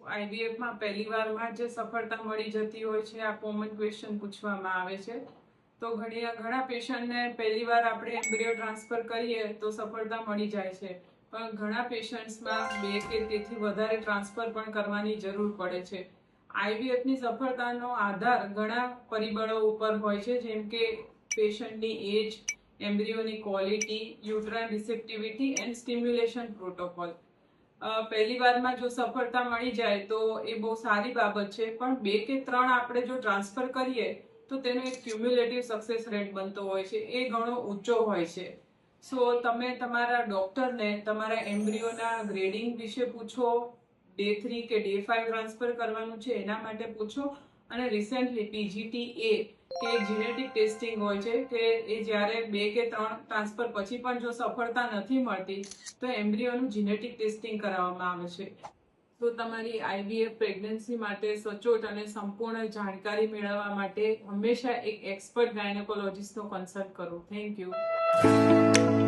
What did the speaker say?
IVF માં પહેલી વારમાં જે સફળતા મળી જતી હોય છે આ કોમન ક્વેશ્ચન પૂછવામાં આવે છે. તો ઘણા પેશન્ટને પહેલી વાર આપણે એમ્બ્રિયો ટ્રાન્સફર કરીએ તો સફળતા મળી જાય છે, પણ ઘણા પેશન્ટ્સમાં 2 કે તેથી વધારે ટ્રાન્સફર પણ કરવાની જરૂર પડે છે. આઈવીએફની સફળતાનો આધાર ઘણા પરિબળો ઉપર હોય છે, જેમ કે પેશન્ટની એજ, એમ્બ્રિયોની quality, uterine receptivity and stimulation protocol. પહેલી વારમાં જો સફળતા મળી જાય તો એ બહુ સારી બાબત છે, પણ 2 કે 3 આપણે જો ટ્રાન્સફર કરીએ તો તેનો એક ક્યુમ્યુલેટિવ સક્સેસ રેટ બનતો હોય છે, એ ઘણો ઊંચો હોય છે. સો તમે તમારા ડોક્ટરને તમારા એમ્બ્રિયોના ગ્રેડિંગ વિશે પૂછો, ડે 3 કે ડે 5 ટ્રાન્સફર કરવાનું છે એના માટે પૂછો, અને રિસેન્ટલી પીજીટી-એ કે જીનેટિક ટેસ્ટિંગ હોય છે કે એ જ્યારે 2 કે 3 ટ્રાન્સફર પછી પણ જો સફળતા નથી મળતી તો એમ્બ્રિયોનું જીનેટિક ટેસ્ટિંગ કરાવવામાં આવે છે. તો તમારી આઈવીએફ પ્રેગ્નન્સી માટે સચોટ અને સંપૂર્ણ જાણકારી મેળવવા માટે હંમેશા એક એક્સપર્ટ ગાયનેકોલોજિસ્ટનો કન્સલ્ટ કરો. Thank you.